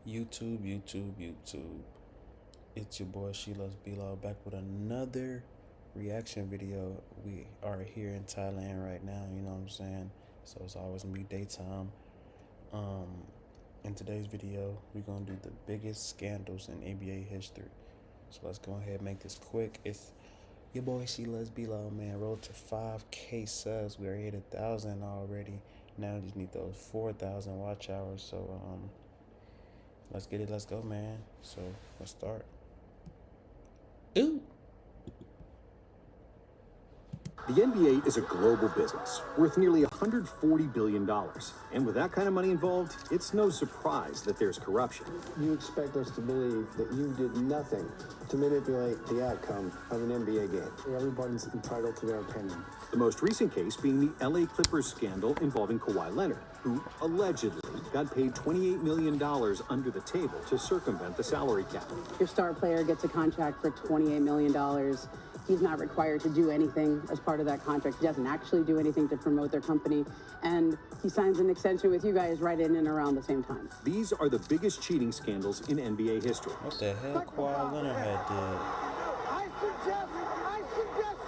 YouTube. It's your boy Sheila's B-Law back with another reaction video. We are here in Thailand right now, you know what I'm saying? So it's always gonna be daytime. Um, in today's video, we're gonna do the biggest scandals in NBA history. So let's go ahead and make this quick. It's your boy Sheila's B-Law, man. Road to 5K subs. We already hit 1,000 already. Now we just need those 4,000 watch hours. So let's get it. Let's go, man. So let's start. Ooh. The NBA is a global business worth nearly $140 billion. And with that kind of money involved, it's no surprise that there's corruption. You expect us to believe that you did nothing to manipulate the outcome of an NBA game. Everybody's entitled to their opinion. The most recent case being the LA Clippers scandal involving Kawhi Leonard, who allegedly got paid $28 million under the table to circumvent the salary cap. Your star player gets a contract for $28 million. He's not required to do anything as part of that contract. He doesn't actually do anything to promote their company. And he signs an extension with you guys right in and around the same time. These are the biggest cheating scandals in NBA history. What the hell Kawhi Leonard had did? I suggest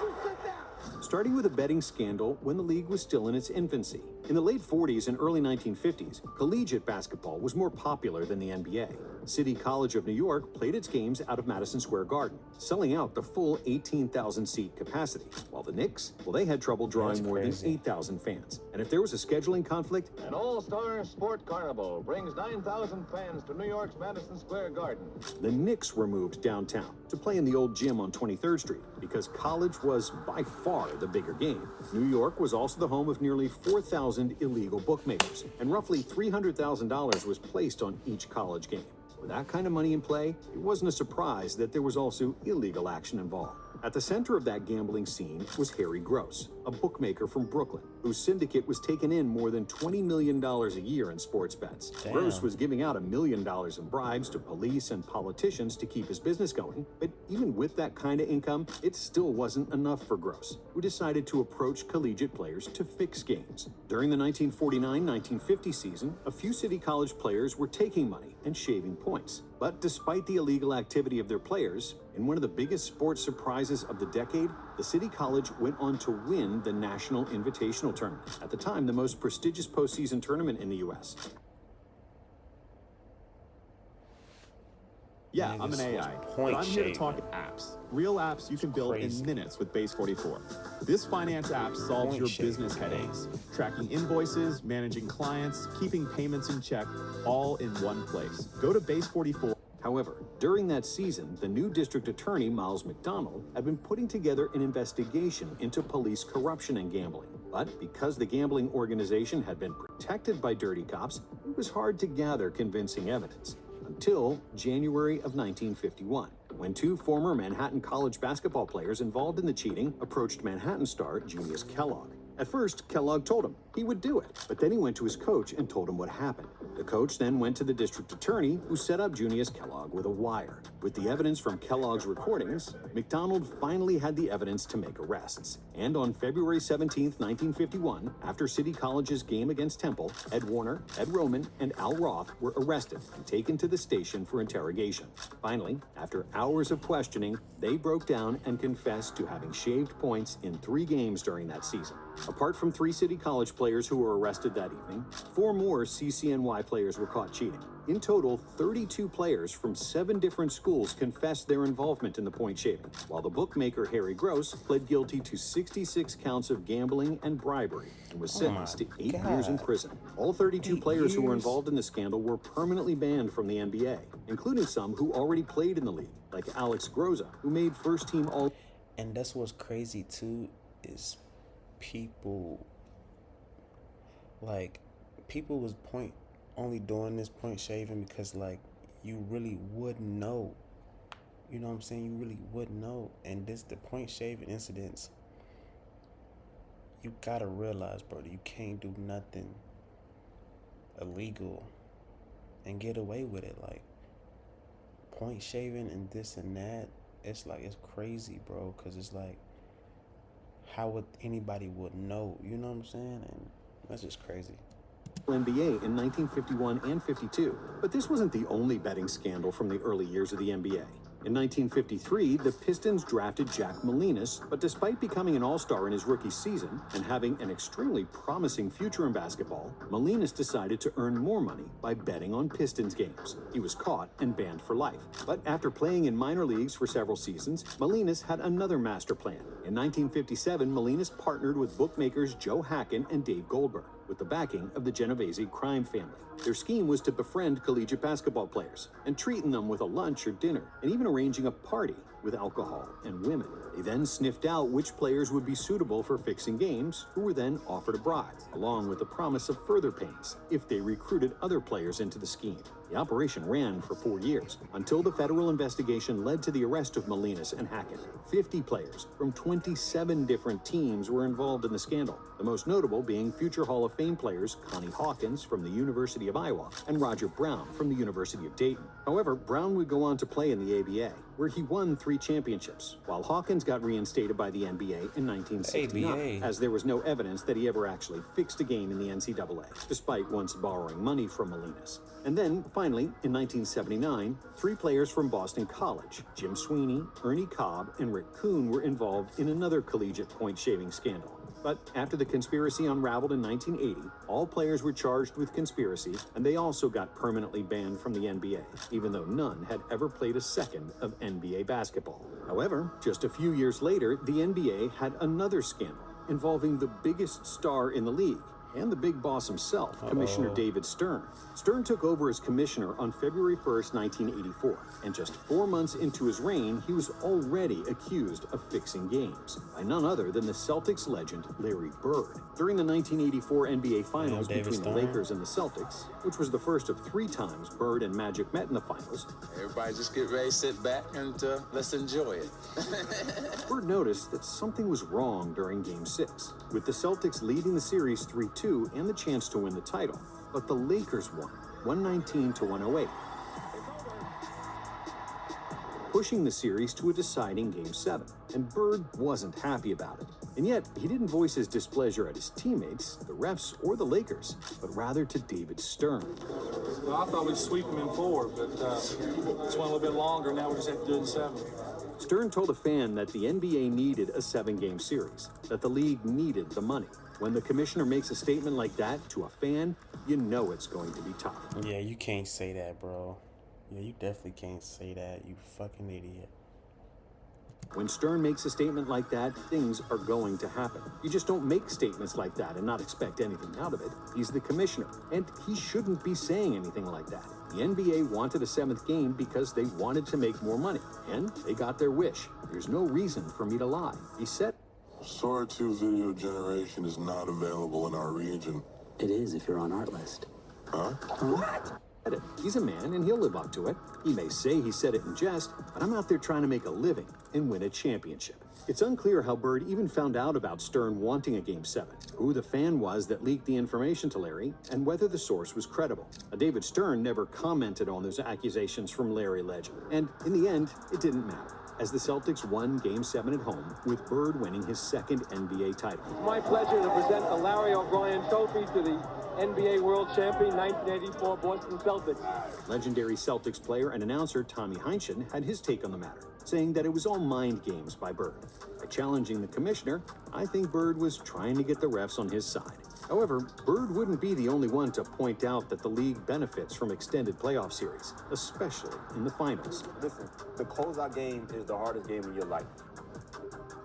you sit down. Starting with a betting scandal when the league was still in its infancy. In the late 40s and early 1950s, collegiate basketball was more popular than the NBA. City College of New York played its games out of Madison Square Garden, selling out the full 18,000-seat capacity, while the Knicks, well, they had trouble drawing more than 8,000 fans. And if there was a scheduling conflict, An all-star sport carnival brings 9,000 fans to New York's Madison Square Garden. the Knicks were moved downtown to play in the old gym on 23rd Street because college was by far the bigger game. New York was also the home of nearly 4,000 illegal bookmakers, and roughly $300,000 was placed on each college game. With that kind of money in play, it wasn't a surprise that there was also illegal action involved. At the center of that gambling scene was Harry Gross, a bookmaker from Brooklyn, whose syndicate was taking in more than $20 million a year in sports bets. Damn. Gross was giving out $1 million in bribes to police and politicians to keep his business going. But even with that kind of income, it still wasn't enough for Gross, who decided to approach collegiate players to fix games. During the 1949-1950 season, a few City College players were taking money and shaving points. But despite the illegal activity of their players, in one of the biggest sports surprises of the decade, the City College went on to win the National Invitational Tournament, at the time the most prestigious postseason tournament in the U.S. Yeah, Man, I'm an this was AI, point but I'm here to shaving. talk apps. Real apps you can build Crazy. in minutes with Base 44. This finance app solves Point your shaving, business man. headaches, tracking invoices, managing clients, keeping payments in check, all in one place. Go to Base 44. However, during that season, the new district attorney, Miles McDonald, had been putting together an investigation into police corruption and gambling. But because the gambling organization had been protected by dirty cops, it was hard to gather convincing evidence. Until January of 1951, when two former Manhattan College basketball players involved in the cheating approached Manhattan star Junius Kellogg. At first, Kellogg told him he would do it, but then he went to his coach and told him what happened. The coach then went to the district attorney, who set up Junius Kellogg with a wire. With the evidence from Kellogg's recordings, McDonald finally had the evidence to make arrests. And on February 17, 1951, after City College's game against Temple, Ed Warner, Ed Roman, and Al Roth were arrested and taken to the station for interrogation. Finally, after hours of questioning, they broke down and confessed to having shaved points in 3 games during that season. Apart from 3 City College players who were arrested that evening, 4 more CCNY players were caught cheating. In total, 32 players from 7 different schools confessed their involvement in the point shaving, while the bookmaker Harry Gross pled guilty to 66 counts of gambling and bribery and was sentenced to 8 years in God. prison. All 32 8 players who were years? involved in the scandal were permanently banned from the NBA, including some who already played in the league, like Alex Groza, who made first-team All. And that's what's crazy too, is people people was only doing this point shaving because you really would know. You know what I'm saying? You really would know. And the point shaving incidents, you gotta realize, bro, that you can't do nothing illegal and get away with it. Like point shaving and this and that, it's crazy, bro, because it's like, how would anybody would know? You know what I'm saying? And that's just crazy. NBA in 1951 and 52. But this wasn't the only betting scandal from the early years of the NBA. In 1953, the Pistons drafted Jack Molinas, but despite becoming an all-star in his rookie season and having an extremely promising future in basketball, Molinas decided to earn more money by betting on Pistons games. He was caught and banned for life. But after playing in minor leagues for several seasons, Molinas had another master plan. In 1957, Molinas partnered with bookmakers Joe Hacken and Dave Goldberg, with the backing of the Genovese crime family. Their scheme was to befriend collegiate basketball players and treating them with a lunch or dinner, and even arranging a party with alcohol and women. They then sniffed out which players would be suitable for fixing games, who were then offered a bribe, along with the promise of further payments if they recruited other players into the scheme. The operation ran for 4 years, until the federal investigation led to the arrest of Molinas and Hackett. 50 players from 27 different teams were involved in the scandal, the most notable being future Hall of Fame players Connie Hawkins from the University of Iowa and Roger Brown from the University of Dayton. However, Brown would go on to play in the ABA, where he won 3 championships, while Hawkins got reinstated by the NBA in 1969, as there was no evidence that he ever actually fixed a game in the NCAA, despite once borrowing money from Molinas. And then, finally, in 1979, 3 players from Boston College, Jim Sweeney, Ernie Cobb, and Rick Kuhn, were involved in another collegiate point-shaving scandal. But after the conspiracy unraveled in 1980, all players were charged with conspiracy, and they also got permanently banned from the NBA, even though none had ever played a second of NBA basketball. However, just a few years later, the NBA had another scandal involving the biggest star in the league, and the big boss himself, Commissioner David Stern. Stern took over as commissioner on February 1st, 1984, and just 4 months into his reign, he was already accused of fixing games by none other than the Celtics legend Larry Bird. During the 1984 NBA Finals between the Lakers and the Celtics, which was the first of 3 times Bird and Magic met in the finals, everybody just get ready, sit back, and let's enjoy it. Bird noticed that something was wrong during Game 6, with the Celtics leading the series 3-2 and the chance to win the title. But the Lakers won, 119-108, pushing the series to a deciding Game 7. And Bird wasn't happy about it. And yet, he didn't voice his displeasure at his teammates, the refs, or the Lakers, but rather to David Stern. Well, I thought we'd sweep him in 4, but this went a little bit longer. Now we just have to do it in 7. Stern told a fan that the NBA needed a 7-game series, that the league needed the money. When the commissioner makes a statement like that to a fan, you know it's going to be tough. Yeah, you can't say that, bro. Yeah, you definitely can't say that, you fucking idiot. When Stern makes a statement like that, things are going to happen. You just don't make statements like that and not expect anything out of it. He's the commissioner, and he shouldn't be saying anything like that. The NBA wanted a 7th game because they wanted to make more money, and they got their wish. There's no reason for me to lie. He said, Sora 2 video generation is not available in our region. It is if you're on our list. Huh? What? He's a man and he'll live up to it. He may say he said it in jest, but I'm out there trying to make a living and win a championship. It's unclear how Bird even found out about Stern wanting a Game 7, who the fan was that leaked the information to Larry, and whether the source was credible. David Stern never commented on those accusations from Larry Legend, and in the end, it didn't matter, as the Celtics won Game 7 at home, with Bird winning his 2nd NBA title. It's my pleasure to present the Larry O'Brien Trophy to the NBA World Champion 1984 Boston Celtics. Legendary Celtics player and announcer Tommy Heinsohn had his take on the matter, saying that it was all mind games by Bird. By challenging the commissioner, I think Bird was trying to get the refs on his side. However, Bird wouldn't be the only one to point out that the league benefits from extended playoff series, especially in the finals. Listen, the closeout game is the hardest game of your life.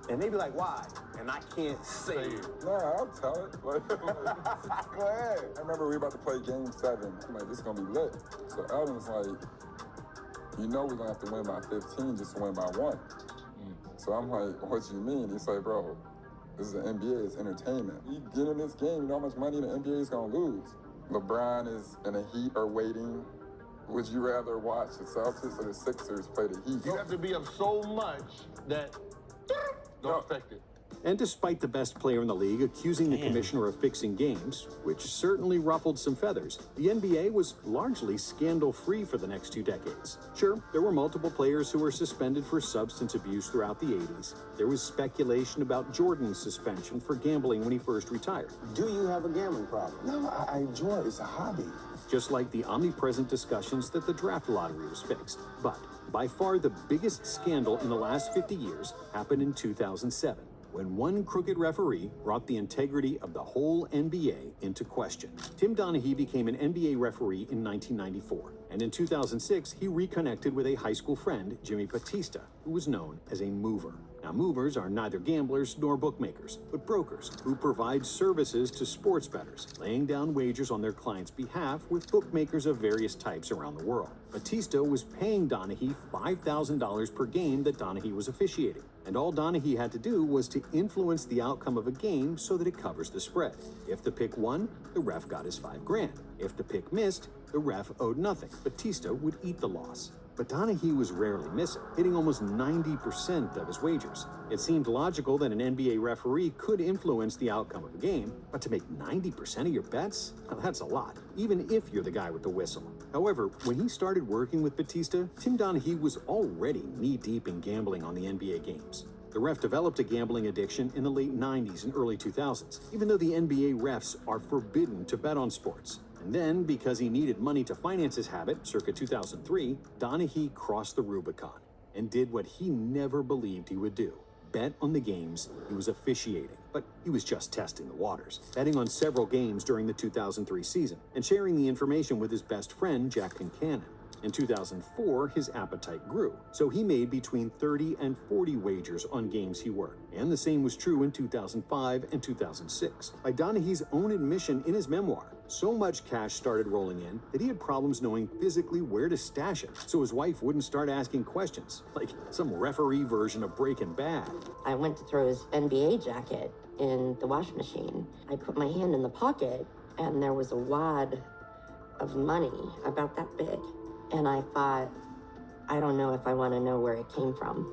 And they be like, why? And I can't say it. Nah, I'll tell it. Go ahead. I remember we were about to play Game 7. I'm like, this is going to be lit. So Evan's like, you know we're going to have to win by 15 just to win by 1. So I'm like, what do you mean? He's like, bro, this is the NBA, it's entertainment. You get in this game, you know how much money the NBA is going to lose. LeBron is and the Heat are waiting. Would you rather watch the Celtics or the Sixers play the Heat? You have to be up so much that don't affect it. And despite the best player in the league accusing the commissioner of fixing games, which certainly ruffled some feathers, the NBA was largely scandal-free for the next 2 decades. Sure, there were multiple players who were suspended for substance abuse throughout the 80s. There was speculation about Jordan's suspension for gambling when he first retired. Do you have a gambling problem? No, I enjoy it. It's a hobby. Just like the omnipresent discussions that the draft lottery was fixed. But by far the biggest scandal in the last 50 years happened in 2007. When one crooked referee brought the integrity of the whole NBA into question. Tim Donaghy became an NBA referee in 1994, and in 2006, he reconnected with a high school friend, Jimmy Batista, who was known as a mover. Now, movers are neither gamblers nor bookmakers, but brokers who provide services to sports bettors, laying down wagers on their clients' behalf with bookmakers of various types around the world. Batista was paying Donaghy $5,000 per game that Donaghy was officiating, and all Donaghy had to do was to influence the outcome of a game so that it covers the spread. If the pick won, the ref got his $5 grand. If the pick missed, the ref owed nothing. Batista would eat the loss. But Donaghy was rarely missing, hitting almost 90% of his wagers. It seemed logical that an NBA referee could influence the outcome of a game, but to make 90% of your bets? Well, that's a lot, even if you're the guy with the whistle. However, when he started working with Batista, Tim Donaghy was already knee-deep in gambling on the NBA games. The ref developed a gambling addiction in the late 90s and early 2000s, even though the NBA refs are forbidden to bet on sports. And then, because he needed money to finance his habit, circa 2003, Donaghy crossed the Rubicon and did what he never believed he would do: bet on the games he was officiating. But he was just testing the waters, betting on several games during the 2003 season and sharing the information with his best friend, Jack Concannon. In 2004, his appetite grew, so he made between 30 and 40 wagers on games he worked. And the same was true in 2005 and 2006. By Donaghy's own admission in his memoir, so much cash started rolling in that he had problems knowing physically where to stash it, so his wife wouldn't start asking questions, like some referee version of Breaking Bad. I went to throw his NBA jacket in the wash machine. I put my hand in the pocket, and there was a wad of money about that big. And I thought, I don't know if I want to know where it came from.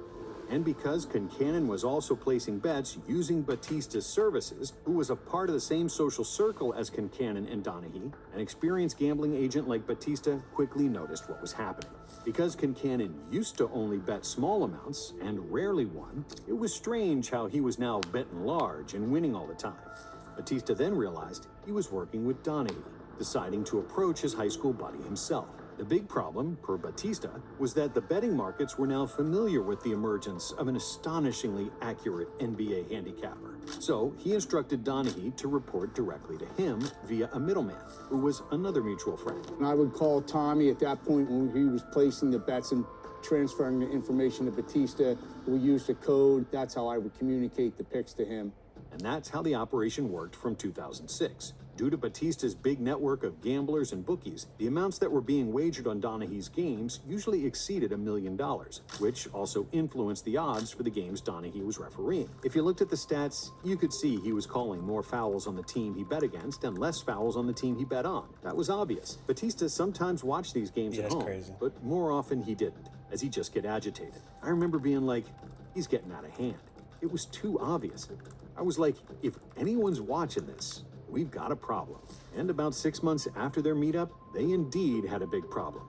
And because Concannon was also placing bets using Batista's services, who was a part of the same social circle as Concannon and Donaghy, an experienced gambling agent like Batista quickly noticed what was happening. Because Concannon used to only bet small amounts and rarely won, it was strange how he was now betting large and winning all the time. Batista then realized he was working with Donaghy, deciding to approach his high school buddy himself. The big problem, per Batista, was that the betting markets were now familiar with the emergence of an astonishingly accurate NBA handicapper. So he instructed Donaghy to report directly to him via a middleman, who was another mutual friend. And I would call Tommy at that point when he was placing the bets and transferring the information to Batista. We used a code. That's how I would communicate the picks to him. And that's how the operation worked from 2006. Due to Batista's big network of gamblers and bookies, the amounts that were being wagered on Donaghy's games usually exceeded $1 million, which also influenced the odds for the games Donaghy was refereeing. If you looked at the stats, you could see he was calling more fouls on the team he bet against and less fouls on the team he bet on. That was obvious. Batista sometimes watched these games at home, crazy. but more often he didn't, as he'd just get agitated. I remember being like, he's getting out of hand. It was too obvious. I was like, if anyone's watching this, we've got a problem. And about 6 months after their meetup, they indeed had a big problem.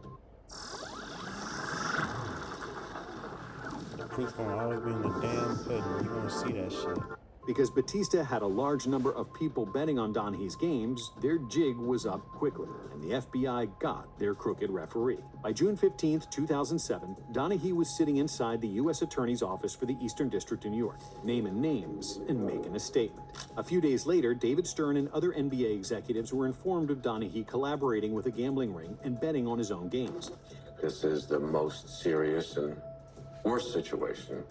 The proof gonna always be in the damn pudding. You're gonna see that shit. Because Batista had a large number of people betting on Donaghy's games, their jig was up quickly, and the FBI got their crooked referee. By June 15th, 2007, Donaghy was sitting inside the U.S. Attorney's Office for the Eastern District of New York, naming names and making a statement. A few days later, David Stern and other NBA executives were informed of Donaghy collaborating with a gambling ring and betting on his own games. This is the most serious and worst situation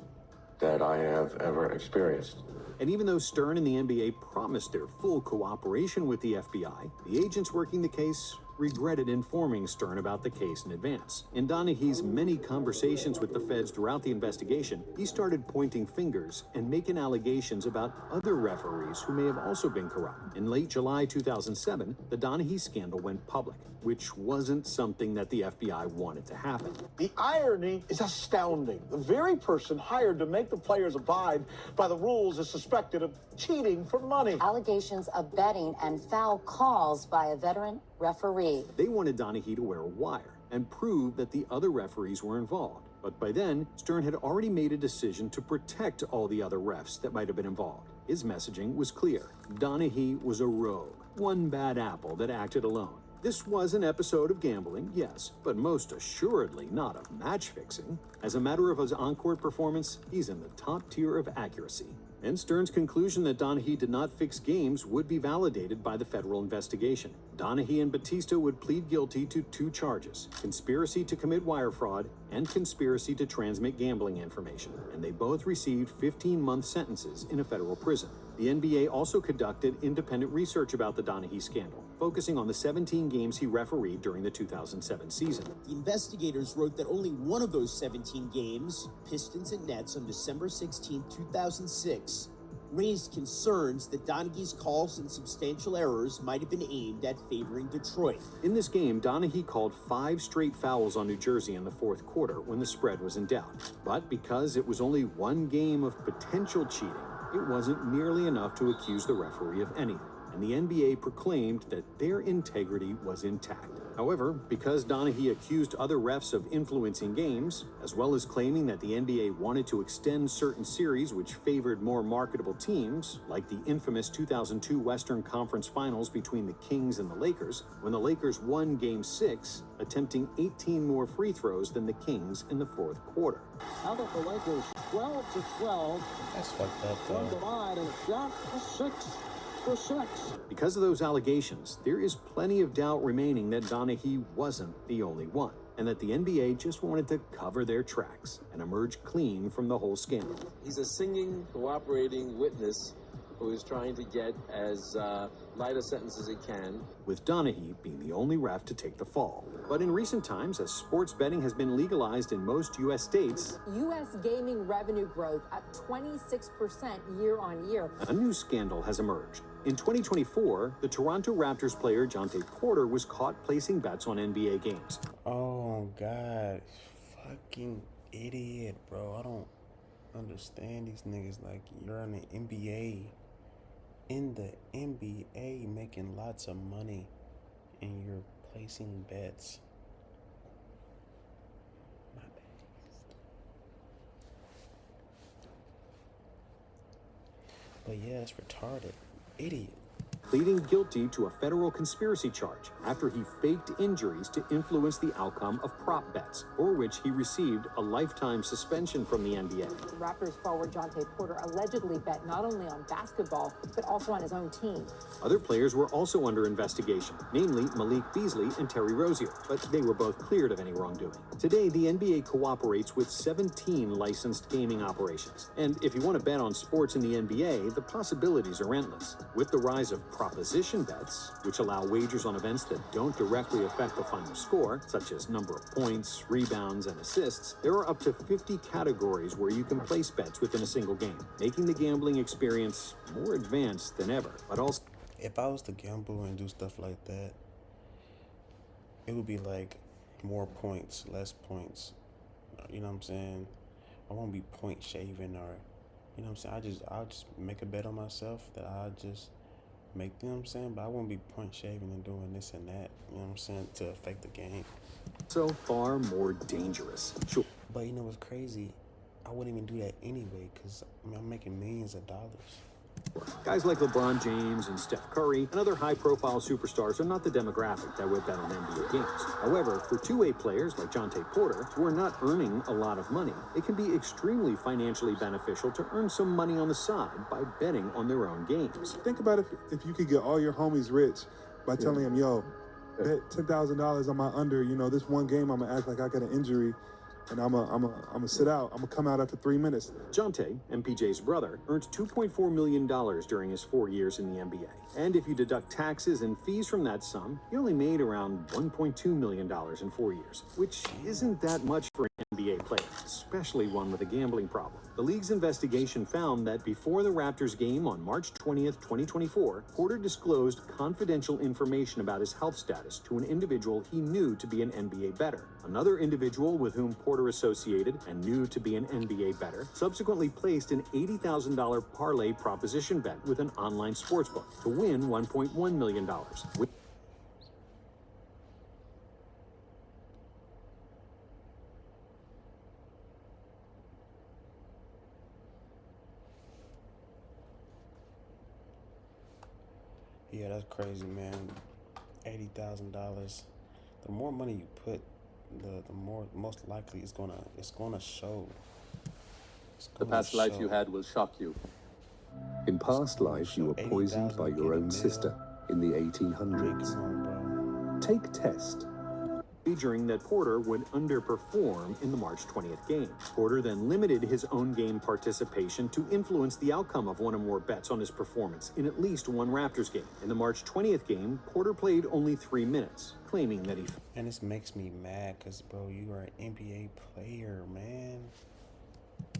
that I have ever experienced. And even though Stern and the NBA promised their full cooperation with the FBI, the agents working the case regretted informing Stern about the case in advance. In Donaghy's many conversations with the feds throughout the investigation, he started pointing fingers and making allegations about other referees who may have also been corrupt. In late July 2007, the Donaghy scandal went public, which wasn't something that the FBI wanted to happen. The irony is astounding. The very person hired to make the players abide by the rules is suspected of cheating for money. Allegations of betting and foul calls by a veteran referee. They wanted Donaghy to wear a wire and prove that the other referees were involved. But by then, Stern had already made a decision to protect all the other refs that might have been involved. His messaging was clear. Donaghy was a rogue, one bad apple that acted alone. This was an episode of gambling, yes, but most assuredly not of match fixing. As a matter of his on-court performance, he's in the top tier of accuracy. And Stern's conclusion that Donaghy did not fix games would be validated by the federal investigation. Donaghy and Batista would plead guilty to 2 charges: conspiracy to commit wire fraud and conspiracy to transmit gambling information, and they both received 15-month sentences in a federal prison. The NBA also conducted independent research about the Donaghy scandal, focusing on the 17 games he refereed during the 2007 season. The investigators wrote that only one of those 17 games, Pistons and Nets on December 16, 2006, raised concerns that Donaghy's calls and substantial errors might have been aimed at favoring Detroit. In this game, Donaghy called 5 straight fouls on New Jersey in the fourth quarter when the spread was in doubt. But because it was only one game of potential cheating, it wasn't nearly enough to accuse the referee of anything, and the NBA proclaimed that their integrity was intact. However, because Donaghy accused other refs of influencing games, as well as claiming that the NBA wanted to extend certain series which favored more marketable teams, like the infamous 2002 Western Conference Finals between the Kings and the Lakers, when the Lakers won Game 6, attempting 18 more free throws than the Kings in the fourth quarter. Out of the Lakers, 12-12. That's fucked up, though. One divide and a shot for 6. Because of those allegations, there is plenty of doubt remaining that Donaghy wasn't the only one, and that the NBA just wanted to cover their tracks and emerge clean from the whole scandal. He's a singing, cooperating witness who is trying to get as light a sentence as he can, with Donaghy being the only ref to take the fall. But in recent times, as sports betting has been legalized in most U.S. states, U.S. gaming revenue growth up 26% year on year. A new scandal has emerged. In 2024, the Toronto Raptors player Jontay Porter was caught placing bets on NBA games. Oh, God. Fucking idiot, bro. I don't understand these niggas. Like, you're in the NBA. In the NBA, making lots of money, and you're placing bets. My bad. But yeah, it's retarded. Idiot. Pleading guilty to a federal conspiracy charge after he faked injuries to influence the outcome of prop bets, for which he received a lifetime suspension from the NBA. Raptors forward Jontay Porter allegedly bet not only on basketball, but also on his own team. Other players were also under investigation, namely Malik Beasley and Terry Rozier, but they were both cleared of any wrongdoing. Today, the NBA cooperates with 17 licensed gaming operations. And if you want to bet on sports in the NBA, the possibilities are endless. With the rise of proposition bets, which allow wagers on events that don't directly affect the final score, such as number of points, rebounds, and assists, there are up to 50 categories where you can place bets within a single game, making the gambling experience more advanced than ever. But also, if I was to gamble and do stuff like that, it would be like more points, less points. You know what I'm saying? I won't be point shaving, or, you know what I'm saying? I'll just make a bet on myself that I just make, you know what I'm saying? But I won't be point shaving and doing this and that, you know what I'm saying, to affect the game. so far more dangerous. Sure. But you know what's crazy? I wouldn't even do that anyway, because I'm making millions of dollars. Guys like LeBron James and Steph Curry and other high-profile superstars are not the demographic that would bet on NBA games. However, for two-way players like Jontay Porter, who are not earning a lot of money, it can be extremely financially beneficial to earn some money on the side by betting on their own games. Think about if you could get all your homies rich by telling them, yo, bet $10,000 on my under, you know, this one game I'm going to act like I got an injury, and I'm a sit out. I'm gonna come out after 3 minutes. Jonte, MPJ's brother, earned $2.4 million during his 4 years in the NBA. And if you deduct taxes and fees from that sum, he only made around $1.2 million in 4 years, which isn't that much for an NBA player, especially one with a gambling problem. The league's investigation found that before the Raptors game on March 20th, 2024, Porter disclosed confidential information about his health status to an individual he knew to be an NBA bettor. Another individual with whom Porter associated and knew to be an NBA bettor subsequently placed an $80,000 parlay proposition bet with an online sportsbook to win $1.1 million. Yeah, that's crazy, man. $80,000. The more money you put, the more most likely it's gonna show. The past life you had will shock you. In past life, you were poisoned by your own sister in the 1800s. Take test. Wagering that Porter would underperform in the March 20th game. Porter then limited his own game participation to influence the outcome of one or more bets on his performance in at least one Raptors game. In the March 20th game, Porter played only 3 minutes, claiming that he... And this makes me mad because, bro, you are an NBA player, man.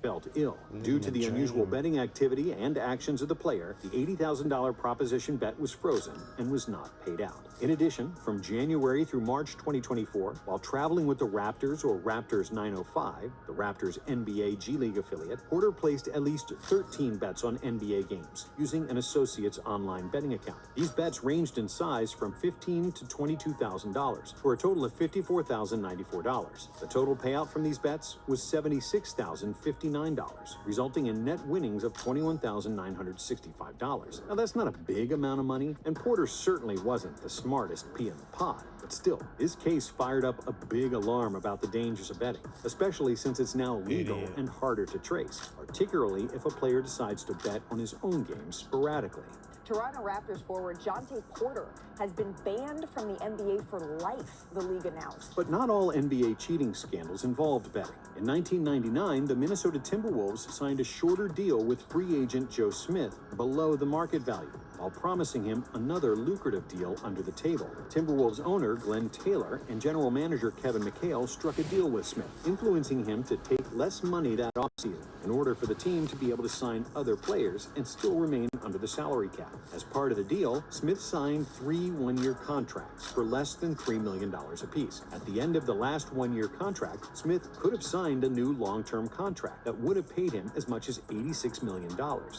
Felt ill. Due to the unusual betting activity and actions of the player, the $80,000 proposition bet was frozen and was not paid out. In addition, from January through March 2024, while traveling with the Raptors or Raptors 905, the Raptors NBA G League affiliate, Porter placed at least 13 bets on NBA games using an associate's online betting account. These bets ranged in size from $15,000 to $22,000 for a total of $54,094. The total payout from these bets was $76,059, resulting in net winnings of $21,965. Now that's not a big amount of money, and Porter certainly wasn't the smartest pea in the pod, but still, this case fired up a big alarm about the dangers of betting, especially since it's now legal and harder to trace, particularly if a player decides to bet on his own games sporadically. Toronto Raptors forward Jonte Porter has been banned from the NBA for life, the league announced. But not all NBA cheating scandals involved betting. In 1999, the Minnesota Timberwolves signed a shorter deal with free agent Joe Smith below the market value, while promising him another lucrative deal under the table. Timberwolves owner Glenn Taylor and general manager Kevin McHale struck a deal with Smith, influencing him to take less money that offseason in order for the team to be able to sign other players and still remain under the salary cap. As part of the deal, Smith signed 3 one-year contracts for less than $3 million apiece. At the end of the last one-year contract, Smith could have signed a new long-term contract that would have paid him as much as $86 million.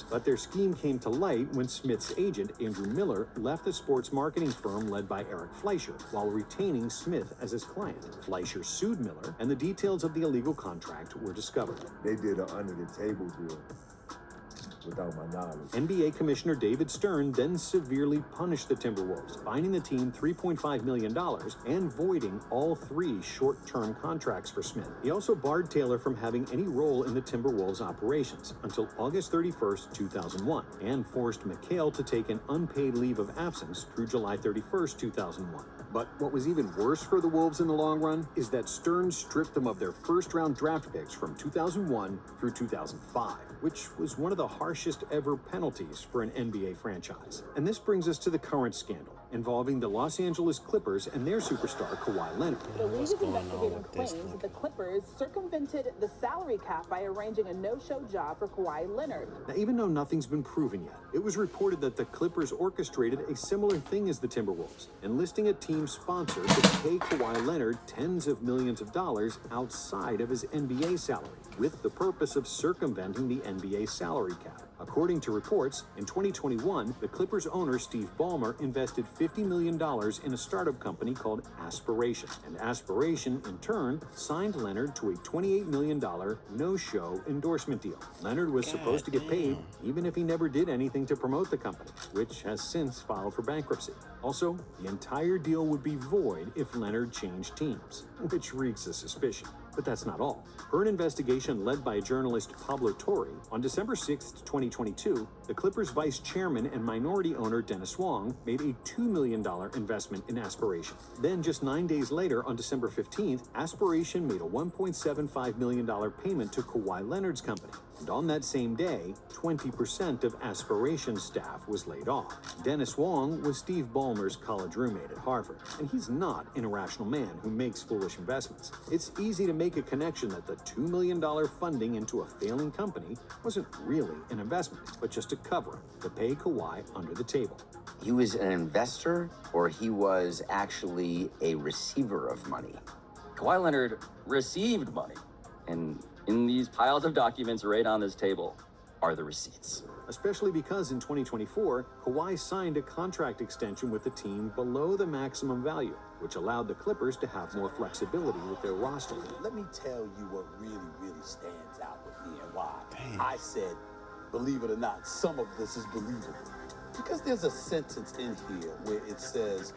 But their scheme came to light when Smith's agent, Andrew Miller, left the sports marketing firm led by Eric Fleischer, while retaining Smith as his client. Fleischer sued Miller, and the details of the illegal contract were discovered. They did an under-the-table deal without my knowledge. NBA Commissioner David Stern then severely punished the Timberwolves, fining the team $3.5 million and voiding all 3 short-term contracts for Smith. He also barred Taylor from having any role in the Timberwolves operations until August 31st, 2001, and forced McHale to take an unpaid leave of absence through July 31st, 2001. But what was even worse for the Wolves in the long run is that Stern stripped them of their first-round draft picks from 2001 through 2005, which was one of the harshest ever penalties for an NBA franchise. And this brings us to the current scandal involving the Los Angeles Clippers and their superstar Kawhi Leonard. The league is investigating claims that the Clippers circumvented the salary cap by arranging a no-show job for Kawhi Leonard. Now, even though nothing's been proven yet, it was reported that the Clippers orchestrated a similar thing as the Timberwolves, enlisting a team sponsor to pay Kawhi Leonard tens of millions of dollars outside of his NBA salary, with the purpose of circumventing the NBA salary cap. According to reports, in 2021, the Clippers owner Steve Ballmer invested $50 million in a startup company called Aspiration, and Aspiration, in turn, signed Leonard to a $28 million no-show endorsement deal. Leonard was supposed to get paid even if he never did anything to promote the company, which has since filed for bankruptcy. Also, the entire deal would be void if Leonard changed teams, which reeks of suspicion. But that's not all. Per an investigation led by journalist Pablo Torre, on December 6, 2022, the Clippers vice chairman and minority owner Dennis Wong made a $2 million investment in Aspiration. Then just 9 days later, on December 15th, Aspiration made a $1.75 million payment to Kawhi Leonard's company. And on that same day, 20% of Aspiration's staff was laid off. Dennis Wong was Steve Ballmer's college roommate at Harvard, and he's not an irrational man who makes foolish investments. It's easy to make a connection that the $2 million funding into a failing company wasn't really an investment, but just a cover-up to pay Kawhi under the table. He was an investor, or he was actually a receiver of money? Kawhi Leonard received money, and in these piles of documents right on this table are the receipts. Especially because in 2024, Kawhi signed a contract extension with the team below the maximum value, which allowed the Clippers to have more flexibility with their roster. Let me tell you what really stands out with me and why I said, believe it or not, some of this is believable. Because there's a sentence in here where it says,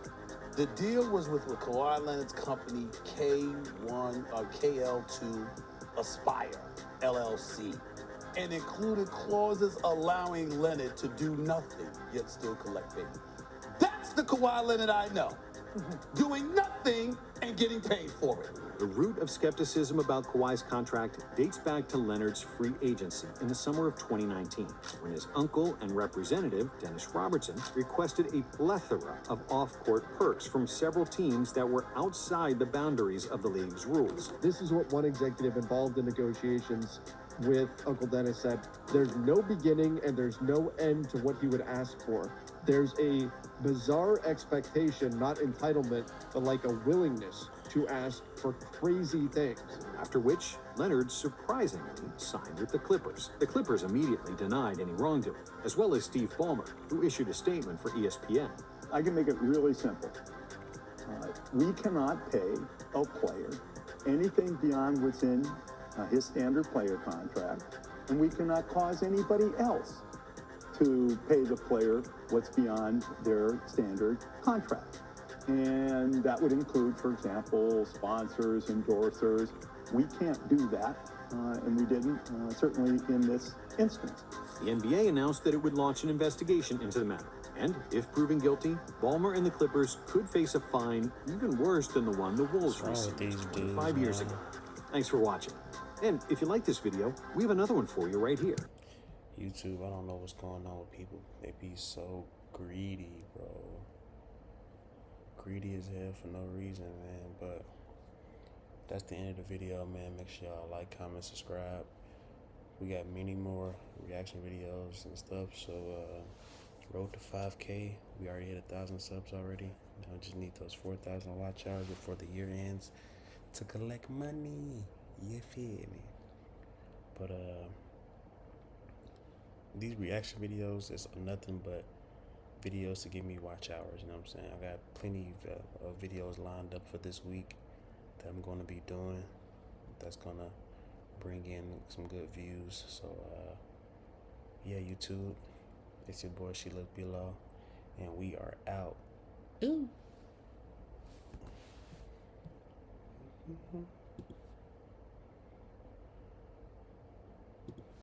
the deal was with Kawhi Leonard's company, KL2 Aspire, LLC, and included clauses allowing Leonard to do nothing, yet still collect payment. That's the Kawhi Leonard I know. Doing nothing and getting paid for it. The root of skepticism about Kawhi's contract dates back to Leonard's free agency in the summer of 2019, when his uncle and representative, Dennis Robertson, requested a plethora of off-court perks from several teams that were outside the boundaries of the league's rules. This is what one executive involved in negotiations with Uncle Dennis said. There's no beginning and there's no end to what he would ask for. There's a bizarre expectation, not entitlement, but like a willingness to ask for crazy things. After which, Leonard surprisingly signed with the Clippers. The Clippers immediately denied any wrongdoing, as well as Steve Ballmer, who issued a statement for ESPN. I can make it really simple. We cannot pay a player anything beyond what's in his standard player contract, and we cannot cause anybody else to pay the player what's beyond their standard contract. And that would include, for example, sponsors, endorsers. We can't do that, and we didn't, certainly in this instance. The NBA announced that it would launch an investigation into the matter. And if proven guilty, Ballmer and the Clippers could face a fine even worse than the one the Wolves received 25 years ago. Thanks for watching. And if you like this video, we have another one for you right here. YouTube, I don't know what's going on with people. They be so greedy, bro. Greedy as hell for no reason, man. But that's the end of the video, man. Make sure y'all like, comment, subscribe. We got many more reaction videos and stuff. So road to 5K. We already hit 1,000 subs already. Now we just need those 4,000 watch hours before the year ends to collect money. You feel me? But these reaction videos is nothing but videos to give me watch hours, you know what I'm saying? I got plenty of videos lined up for this week that I'm going to be doing that's going to bring in some good views. So yeah, YouTube, it's your boy She Look Below, and we are out. Ooh.